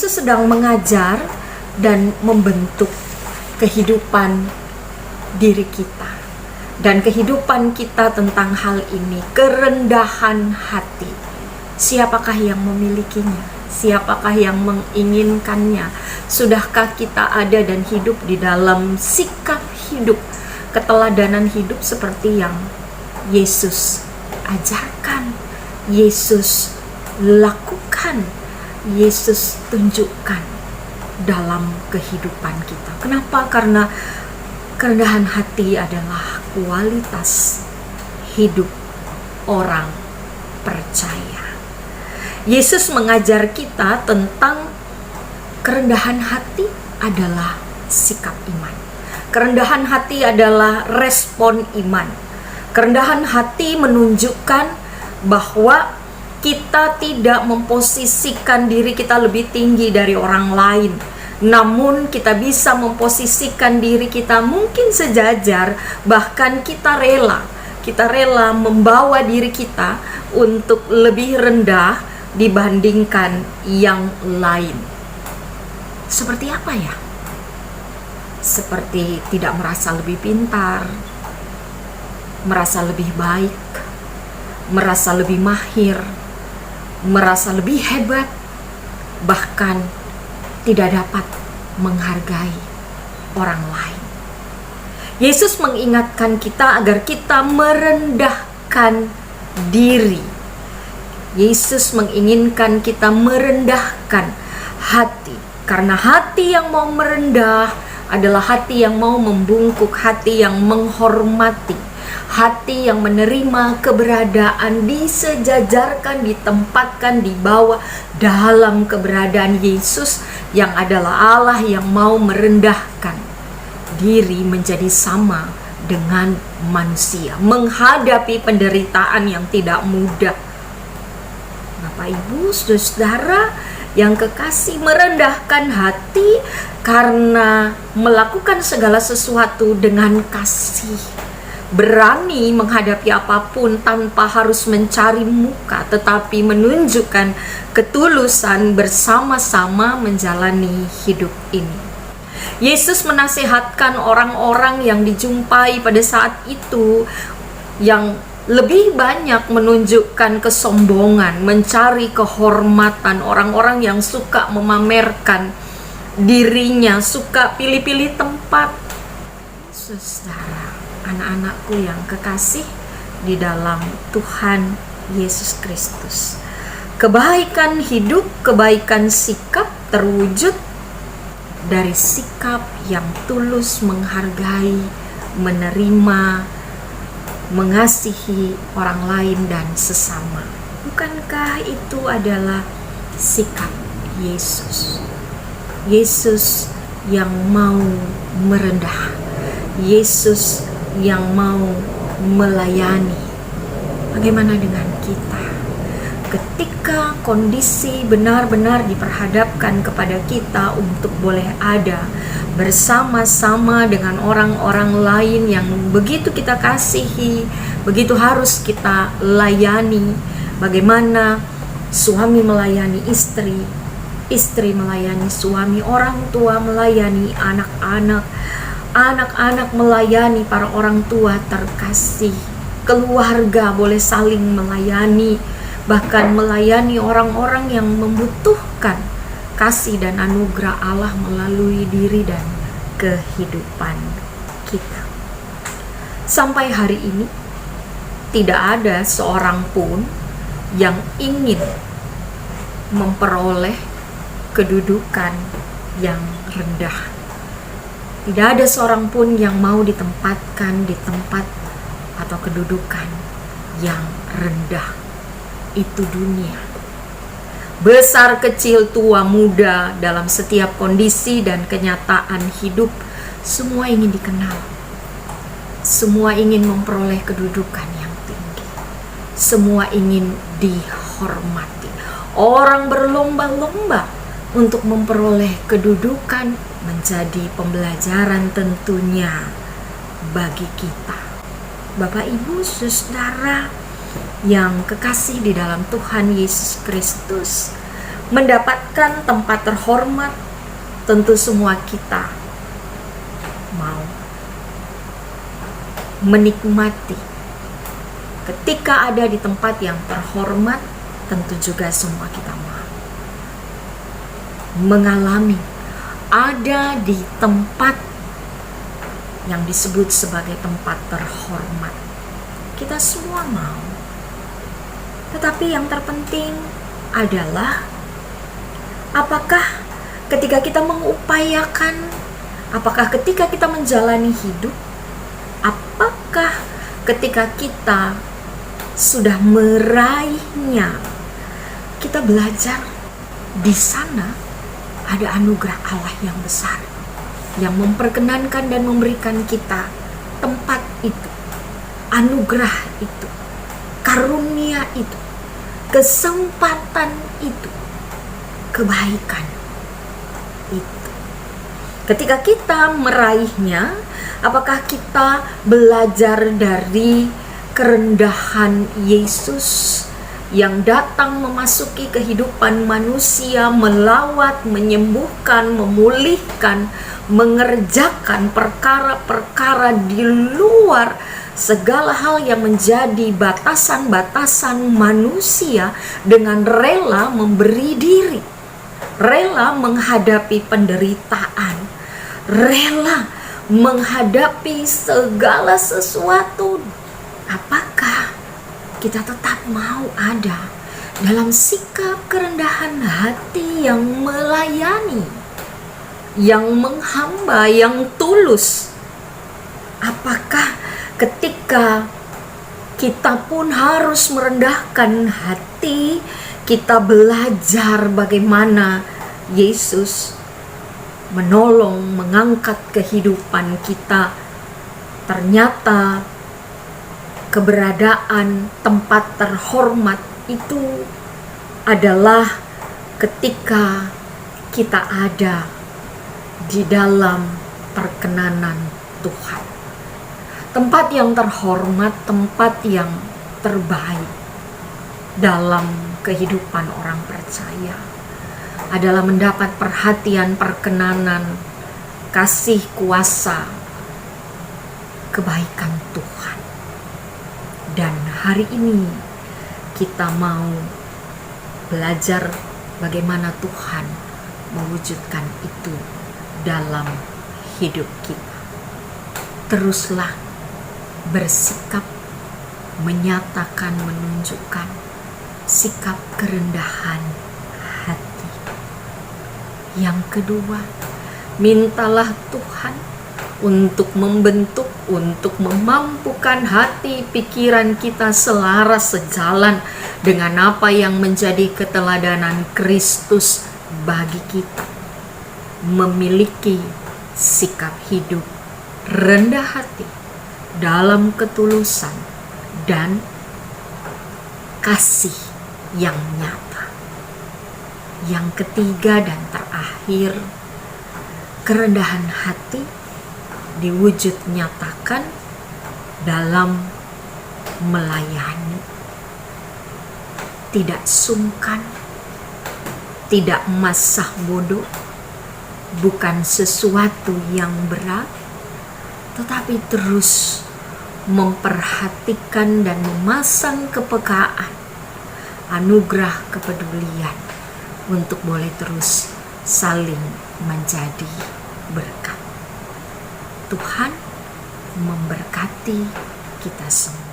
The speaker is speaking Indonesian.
Yesus sedang mengajar dan membentuk kehidupan diri kita dan kehidupan kita tentang hal ini, kerendahan hati. Siapakah yang memilikinya? Siapakah yang menginginkannya? Sudahkah kita ada dan hidup di dalam sikap hidup, keteladanan hidup seperti yang Yesus ajarkan, Yesus lakukan, Yesus tunjukkan dalam kehidupan kita? Kenapa? Karena kerendahan hati adalah kualitas hidup orang percaya. Yesus mengajar kita tentang kerendahan hati adalah sikap iman. Kerendahan hati adalah respon iman. Kerendahan hati menunjukkan bahwa kita tidak memposisikan diri kita lebih tinggi dari orang lain, namun kita bisa memposisikan diri kita mungkin sejajar, bahkan kita rela membawa diri kita untuk lebih rendah dibandingkan yang lain. Seperti apa ya? Seperti tidak merasa lebih pintar, merasa lebih baik, merasa lebih mahir, merasa lebih hebat, bahkan tidak dapat menghargai orang lain. Yesus mengingatkan kita agar kita merendahkan diri. Yesus menginginkan kita merendahkan hati, karena hati yang mau merendah adalah hati yang mau membungkuk, hati yang menghormati, hati yang menerima keberadaan, disejajarkan, ditempatkan di bawah dalam keberadaan Yesus yang adalah Allah yang mau merendahkan diri menjadi sama dengan manusia, menghadapi penderitaan yang tidak mudah. Bapak, Ibu, Saudara yang kekasih, merendahkan hati karena melakukan segala sesuatu dengan kasih. Berani menghadapi apapun tanpa harus mencari muka, tetapi menunjukkan ketulusan bersama-sama menjalani hidup ini. Yesus menasihatkan orang-orang yang dijumpai pada saat itu yang lebih banyak menunjukkan kesombongan, mencari kehormatan, orang-orang yang suka memamerkan dirinya, suka pilih-pilih tempat. Saudara, anak-anakku yang kekasih di dalam Tuhan Yesus Kristus, kebaikan hidup, kebaikan sikap terwujud dari sikap yang tulus menghargai, menerima, mengasihi orang lain dan sesama. Bukankah itu adalah sikap Yesus? Yesus yang mau merendah, Yesus yang mau melayani. Bagaimana dengan kita? Ketika kondisi benar-benar diperhadapkan kepada kita untuk boleh ada bersama-sama dengan orang-orang lain yang begitu kita kasihi, begitu harus kita layani. Bagaimana suami melayani istri, istri melayani suami, orang tua melayani anak-anak, anak-anak melayani para orang tua terkasih, keluarga boleh saling melayani, bahkan melayani orang-orang yang membutuhkan kasih dan anugerah Allah melalui diri dan kehidupan kita. Sampai hari ini tidak ada seorang pun yang ingin memperoleh kedudukan yang rendah. Tidak ada seorang pun yang mau ditempatkan di tempat atau kedudukan yang rendah. Itu dunia. Besar, kecil, tua, muda, dalam setiap kondisi dan kenyataan hidup, semua ingin dikenal. Semua ingin memperoleh kedudukan yang tinggi. Semua ingin dihormati. Orang berlomba-lomba untuk memperoleh kedudukan, menjadi pembelajaran tentunya bagi kita. Bapak, Ibu, Saudara yang kekasih di dalam Tuhan Yesus Kristus, mendapatkan tempat terhormat, tentu semua kita mau menikmati. Ketika ada di tempat yang terhormat, tentu juga semua kita mau mengalami ada di tempat yang disebut sebagai tempat terhormat. Kita semua mau. Tetapi yang terpenting adalah apakah ketika kita mengupayakan, apakah ketika kita menjalani hidup, apakah ketika kita sudah meraihnya, kita belajar di sana ada anugerah Allah yang besar yang memperkenankan dan memberikan kita tempat itu, anugerah itu, karunia itu, kesempatan itu, kebaikan itu. Ketika kita meraihnya, apakah kita belajar dari kerendahan Yesus yang datang memasuki kehidupan manusia, melawat, menyembuhkan, memulihkan, mengerjakan perkara-perkara di luar segala hal yang menjadi batasan-batasan manusia, dengan rela memberi diri, rela menghadapi penderitaan, rela menghadapi segala sesuatu. Apakah kita tetap mau ada dalam sikap kerendahan hati yang melayani, yang menghamba, yang tulus? Apakah ketika kita pun harus merendahkan hati, kita belajar bagaimana Yesus menolong, mengangkat kehidupan kita? Ternyata keberadaan tempat terhormat itu adalah ketika kita ada di dalam perkenanan Tuhan. Tempat yang terhormat, tempat yang terbaik dalam kehidupan orang percaya adalah mendapat perhatian, perkenanan, kasih, kuasa, kebaikan Tuhan. Dan hari ini kita mau belajar bagaimana Tuhan mewujudkan itu dalam hidup kita. Teruslah bersikap, menyatakan, menunjukkan sikap kerendahan hati. Yang kedua, mintalah Tuhan untuk membentuk, untuk memampukan hati pikiran kita selaras sejalan dengan apa yang menjadi keteladanan Kristus bagi kita. Memiliki sikap hidup rendah hati dalam ketulusan dan kasih yang nyata. Yang ketiga dan terakhir, kerendahan hati diwujud nyatakan dalam melayani, tidak sungkan, tidak masah bodoh, bukan sesuatu yang berat, tetapi terus memperhatikan dan memasang kepekaan, anugerah kepedulian untuk boleh terus saling menjadi berkat. Tuhan memberkati kita semua.